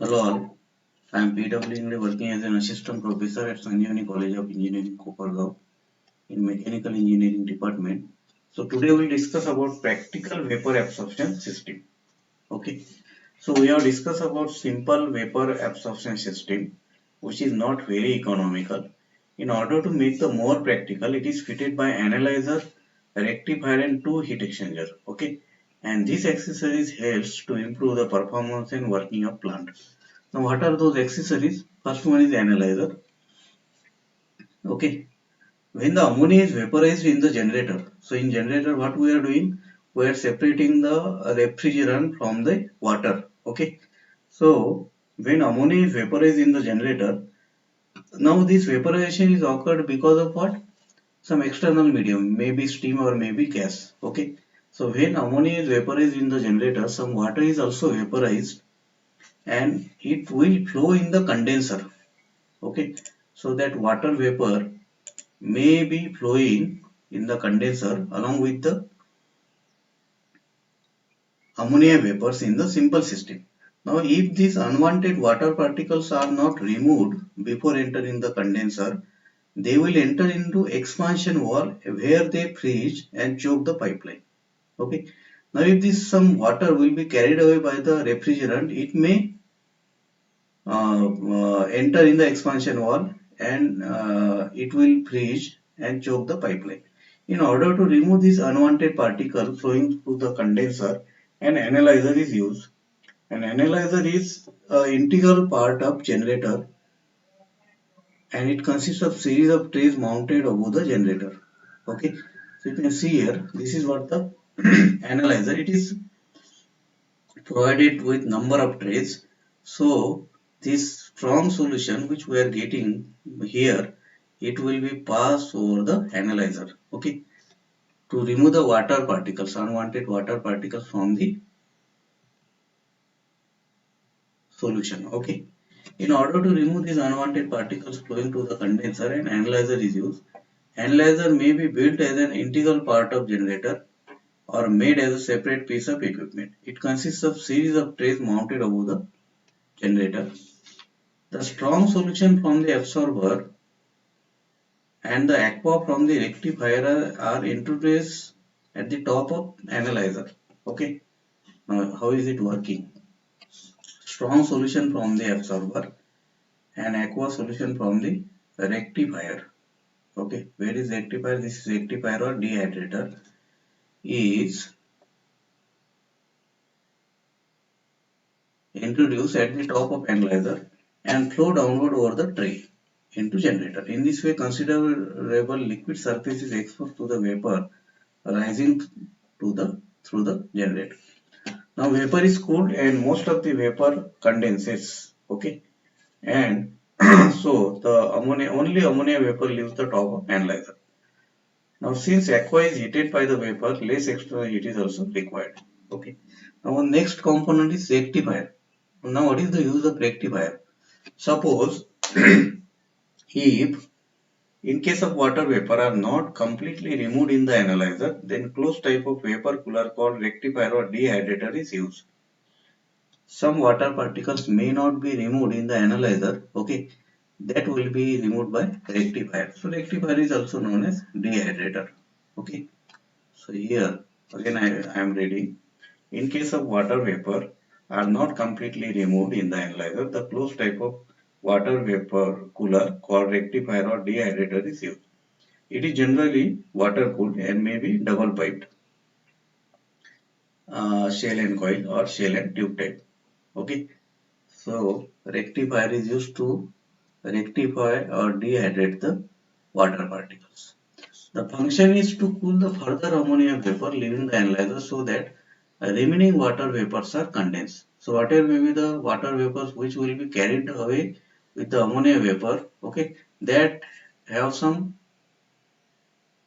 Hello all, I am PW Ingle working as an assistant professor at Sanjivani College of Engineering, Kopargaon in Mechanical Engineering department. So today we will discuss about practical vapor absorption system. Okay, so we have discussed about simple vapor absorption system, which is not very economical. In order to make the more practical, it is fitted by analyzer, rectifier and two heat exchanger. Okay, and this accessories helps to improve the performance and working of plant. Now, what are those accessories? First one is analyzer. Okay. When the ammonia is vaporized in the generator, so in generator, what we are doing? We are separating the refrigerant from the water. Okay. So when ammonia is vaporized in the generator, now this vaporization is occurred because of what? Some external medium, maybe steam or maybe gas. Okay. So when ammonia is vaporized in the generator, some water is also vaporized and it will flow in the condenser. Okay, so that water vapor may be flowing in the condenser along with the ammonia vapors in the simple system. Now if these unwanted water particles are not removed before entering the condenser, they will enter into expansion wall where they freeze and choke the pipeline. Okay, now if this some water will be carried away by the refrigerant, it may enter in the expansion wall and it will freeze and choke the pipeline. In order to remove this unwanted particle flowing through the condenser, an analyzer is used. An analyzer is an integral part of generator and it consists of series of trays mounted above the generator. Okay, so you can see here, this is what the analyzer. It is provided with number of trays. So this strong solution which we are getting here, it will be passed over the analyzer. Okay, to remove the water particles, unwanted water particles from the solution. Okay, in order to remove these unwanted particles flowing to the condenser, an analyzer is used. Analyzer may be built as an integral part of generator or made as a separate piece of equipment. It consists of series of trays mounted above the generator. The strong solution from the absorber and the aqua from the rectifier are introduced at the top of analyzer. Okay, now how is it working? Strong solution from the absorber and aqua solution from the rectifier. Okay, where is rectifier? This is rectifier or dehydrator is introduced at the top of analyzer and flow downward over the tray into generator. In this way, considerable liquid surface is exposed to the vapor rising to the through the generator. Now vapor is cooled and most of the vapor condenses. Okay, and so the ammonia vapor leaves the top of analyzer. Now since aqua is heated by the vapor, less external heat is also required. Okay. Now next component is rectifier. Now what is the use of rectifier? Suppose if in case of water vapor are not completely removed in the analyzer, then closed type of vapor cooler called rectifier or dehydrator is used. Some water particles may not be removed in the analyzer. Okay, that will be removed by rectifier. So rectifier is also known as dehydrator. Okay, so here again I am reading. In case of water vapor are not completely removed in the analyzer, the closed type of water vapor cooler called rectifier or dehydrator is used. It is generally water cooled and may be double piped, shell and coil or shell and tube type. Okay, so rectifier is used to rectify or dehydrate the water particles. The function is to cool the further ammonia vapor leaving the analyzer so that remaining water vapors are condensed. So whatever may be the water vapors which will be carried away with the ammonia vapor, okay, that have some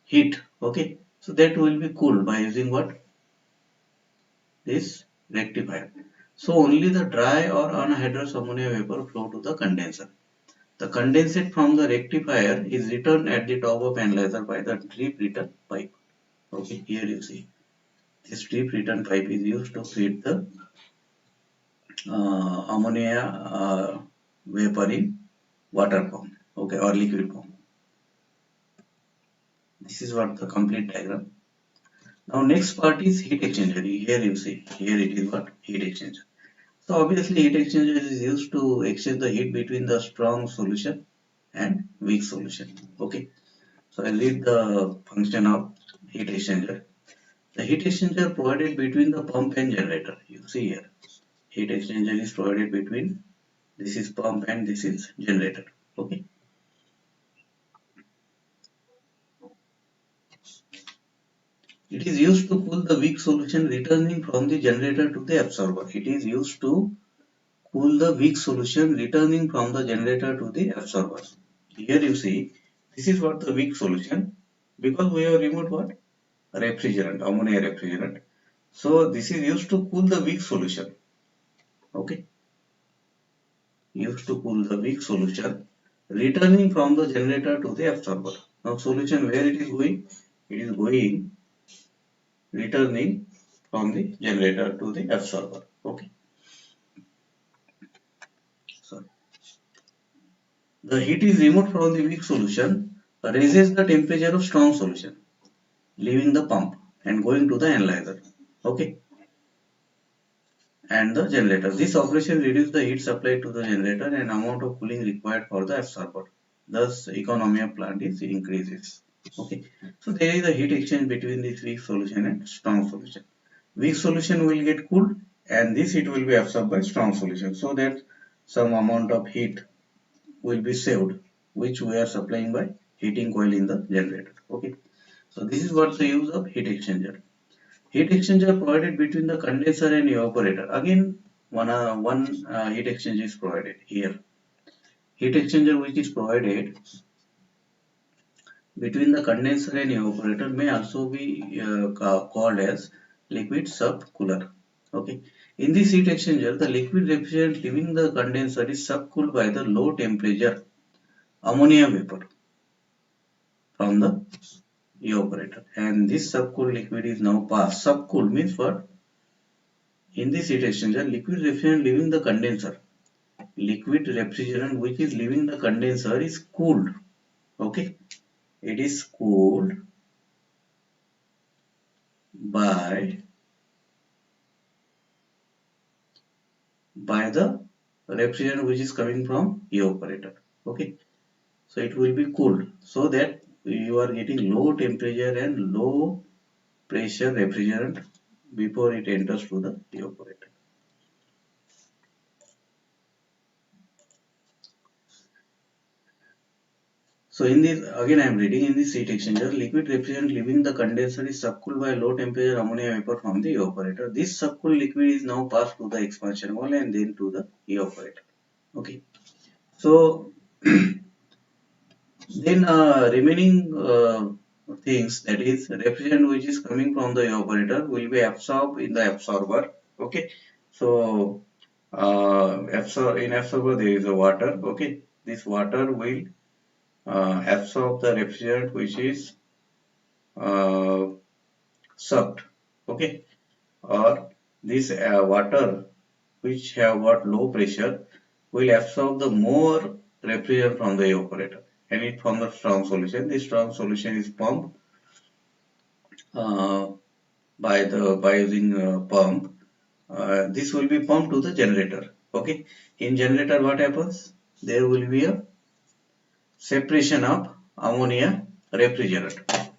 heat, okay, so that will be cooled by using what? This rectifier. So only the dry or anhydrous ammonia vapor flow to the condenser. The condensate from the rectifier is returned at the top of analyzer by the drip return pipe. Okay, here you see this drip return pipe is used to feed the ammonia vapor in water form, okay, or liquid form. This is what the complete diagram. Now next part is heat exchanger. Here you see, here it is what? Heat exchanger. So obviously heat exchanger is used to exchange the heat between the strong solution and weak solution. Okay. So I'll read the function of heat exchanger. The heat exchanger provided between the pump and generator. You see here. Heat exchanger is provided between, this is pump and this is generator. Okay. It is used to cool the weak solution returning from the generator to the absorber. It is used to cool the weak solution returning from the generator to the absorber. Here you see, this is what the weak solution, because we have removed what? Refrigerant, ammonia refrigerant. So this is used to cool the weak solution. Okay. Used to cool the weak solution returning from the generator to the absorber. Now solution where it is going? It is going returning from the generator to the absorber. Okay. So the heat is removed from the weak solution, raises the temperature of strong solution, leaving the pump and going to the analyzer. Okay. And the generator. This operation reduces the heat supplied to the generator and amount of cooling required for the absorber. Thus, economy of plant is increases. Okay. So there is a heat exchange between this weak solution and strong solution. Weak solution will get cooled and this heat will be absorbed by strong solution, so that some amount of heat will be saved, which we are supplying by heating coil in the generator. Okay. So this is what the use of heat exchanger. Heat exchanger provided between the condenser and evaporator. Again, one heat exchanger is provided here. Heat exchanger which is provided between the condenser and evaporator may also be called as liquid subcooler. Okay. In this heat exchanger, the liquid refrigerant leaving the condenser is subcooled by the low temperature ammonia vapor from the evaporator, and this subcooled liquid is now passed. Subcooled means what? In this heat exchanger, liquid refrigerant leaving the condenser, liquid refrigerant which is leaving the condenser is cooled. Okay. It is cooled by the refrigerant which is coming from evaporator. Okay. So it will be cooled so that you are getting low temperature and low pressure refrigerant before it enters to the evaporator. So in this, again I am reading, in this heat exchanger, liquid refrigerant leaving the condenser is subcooled by low temperature ammonia vapor from the evaporator. This subcooled liquid is now passed to the expansion wall and then to the evaporator. Okay. So then remaining things, that is refrigerant which is coming from the evaporator, will be absorbed in the absorber. Okay. So in absorber there is a water. Okay. This water will absorb the refrigerant which is uh, sucked. Okay. Or this water which have got low pressure will absorb the more refrigerant from the evaporator and it from the strong solution. This strong solution is pumped uh, by using pump. This will be pumped to the generator. Okay. In generator what happens? There will be a separation of ammonia refrigerant.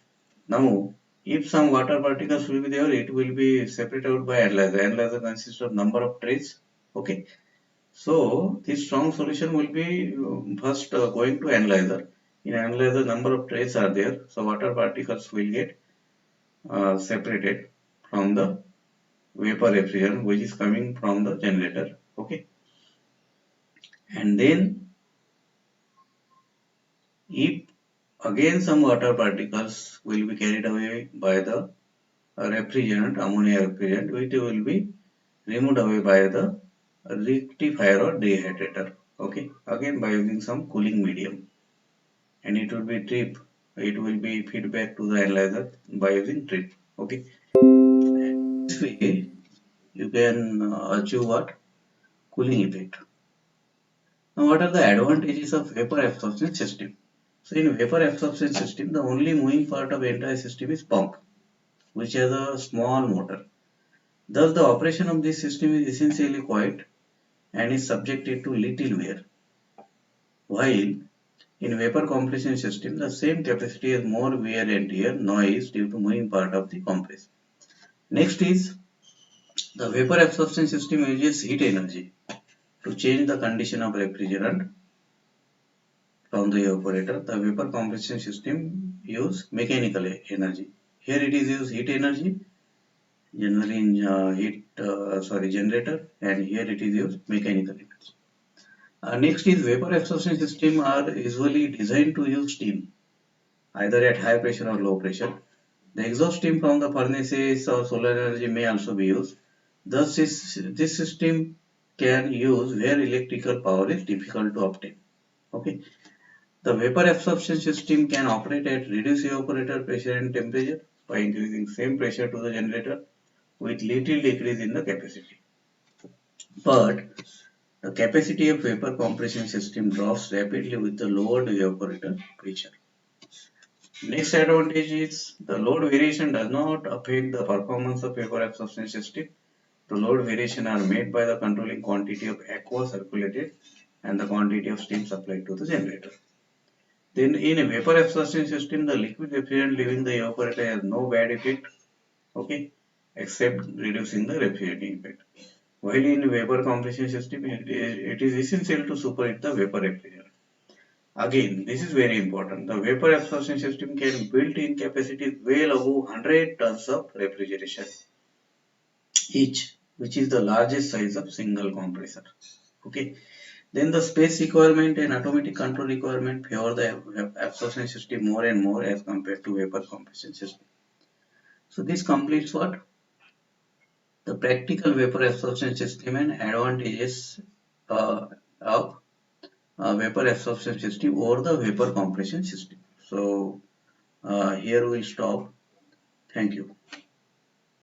Now, if some water particles will be there, it will be separated out by analyzer. Analyzer consists of number of trays. Okay. So, this strong solution will be first going to analyzer. In analyzer, number of trays are there. So, water particles will get separated from the vapor refrigerant which is coming from the generator. Okay. And then, if again some water particles will be carried away by the refrigerant, ammonia refrigerant, which will be removed away by the rectifier or dehydrator. Okay, again by using some cooling medium, and it will be drip. It will be feedback to the analyzer by using drip. Okay, this way you can achieve what? cooling effect. Now, what are the advantages of vapor absorption system? So, in vapor absorption system, the only moving part of the entire system is pump, which has a small motor. Thus, the operation of this system is essentially quiet and is subjected to little wear. While in vapor compression system, the same capacity has more wear and tear noise due to moving part of the compressor. Next is the vapor absorption system uses heat energy to change the condition of refrigerant from the evaporator. The vapor compression system use mechanical energy. Here it is use heat energy, generally in generator, and here it is use mechanical energy. Next is vapor absorption system are usually designed to use steam, either at high pressure or low pressure. The exhaust steam from the furnaces or solar energy may also be used. Thus, this system can use where electrical power is difficult to obtain. Okay. The vapor absorption system can operate at reduced evaporator pressure and temperature by increasing same pressure to the generator with little decrease in the capacity. But the capacity of vapor compression system drops rapidly with the lowered evaporator pressure. Next advantage is the load variation does not affect the performance of vapor absorption system. The load variation are made by the controlling quantity of aqua circulated and the quantity of steam supplied to the generator. Then in a vapor absorption system, the liquid refrigerant leaving the evaporator has no bad effect, okay, except reducing the refrigerating effect. While in vapor compression system, it is essential to superheat the vapor refrigerant. Again, this is very important. The vapor absorption system can built-in capacity well above 100 tons of refrigeration each, which is the largest size of single compressor. Okay. Then the space requirement and automatic control requirement favor the absorption system more and more as compared to vapor compression system. So this completes what? The practical vapor absorption system and advantages of vapor absorption system over the vapor compression system. So here we will stop. Thank you.